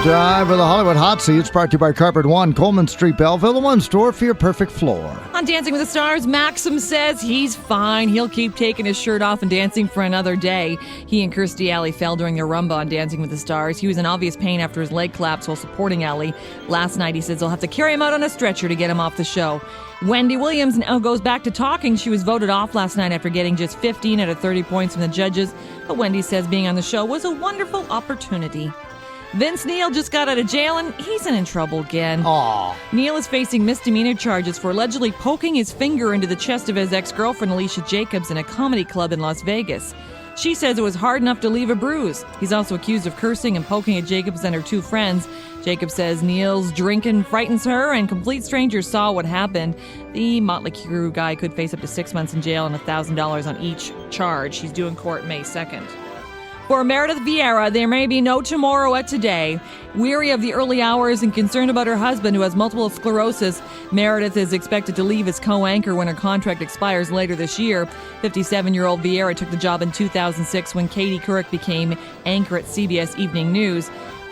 Time for the Hollywood Hotseat. It's brought to you by Carpet One, Coleman Street, Belleville, the one store for your perfect floor. On Dancing with the Stars, Maxim says he's fine. He'll keep taking his shirt off and dancing for another day. He and Kirstie Alley fell during their rumba on Dancing with the Stars. He was in obvious pain after his leg collapsed while supporting Alley. Last night, he says they'll have to carry him out on a stretcher to get him off the show. Wendy Williams now goes back to talking. She was voted off last night after getting just 15 out of 30 points from the judges. But Wendy says being on the show was a wonderful opportunity. Vince Neil just got out of jail and he's in trouble again. Aww. Neil is facing misdemeanor charges for allegedly poking his finger into the chest of his ex-girlfriend Alicia Jacobs in a comedy club in Las Vegas. She says it was hard enough to leave a bruise. He's also accused of cursing and poking at Jacobs and her two friends. Jacobs says Neil's drinking frightens her and complete strangers saw what happened. The Motley Crue guy could face up to 6 months in jail and $1,000 on each charge. He's due in court May 2nd. For Meredith Vieira, there may be no tomorrow at today. Weary of the early hours and concerned about her husband who has multiple sclerosis, Meredith is expected to leave as co-anchor when her contract expires later this year. 57-year-old Vieira took the job in 2006 when Katie Couric became anchor at CBS Evening News.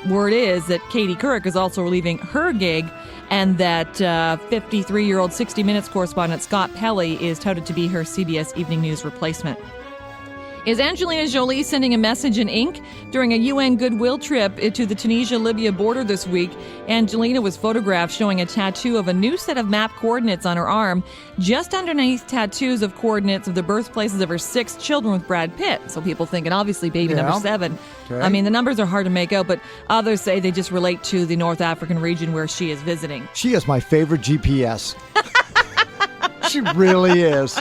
Word is that Katie Couric is also leaving her gig and that 53-year-old 60 Minutes correspondent Scott Pelley is touted to be her CBS Evening News replacement. Is Angelina Jolie sending a message in ink? During a UN goodwill trip to the Tunisia-Libya border this week, Angelina was photographed showing a tattoo of a new set of map coordinates on her arm, just underneath tattoos of coordinates of the birthplaces of her 6 children with Brad Pitt. So people thinking, obviously, baby number 7. Okay. I mean, the numbers are hard to make out, but others say they just relate to the North African region where she is visiting. She is my favorite GPS. She really is.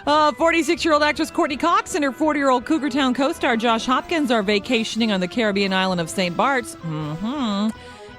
46-year-old actress Courtney Cox and her 40-year-old Cougar Town co-star Josh Hopkins are vacationing on the Caribbean island of St. Bart's.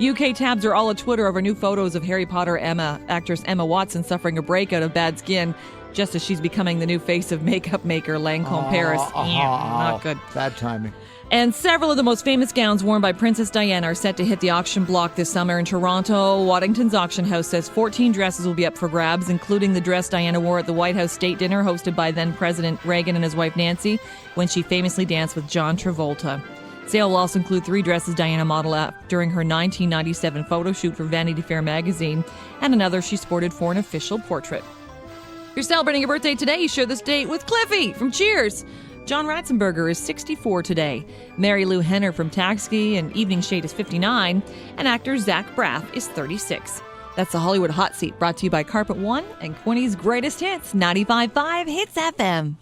UK tabs are all a Twitter over new photos of Harry Potter actress Emma Watson suffering a breakout of bad skin just as she's becoming the new face of makeup maker Lancôme Paris. Not good. Bad timing. And several of the most famous gowns worn by Princess Diana are set to hit the auction block this summer in Toronto. Waddington's auction house says 14 dresses will be up for grabs, including the dress Diana wore at the White House State Dinner hosted by then-President Reagan and his wife Nancy when she famously danced with John Travolta. Sale will also include 3 dresses Diana modeled out during her 1997 photo shoot for Vanity Fair magazine and another she sported for an official portrait. If you're celebrating your birthday today, share this date with Cliffy from Cheers. John Ratzenberger is 64 today. Mary Lou Henner from Taxi and Evening Shade is 59. And actor Zach Braff is 36. That's the Hollywood Hot Seat, brought to you by Carpet One and Quinny's Greatest Hits, 95.5 Hits FM.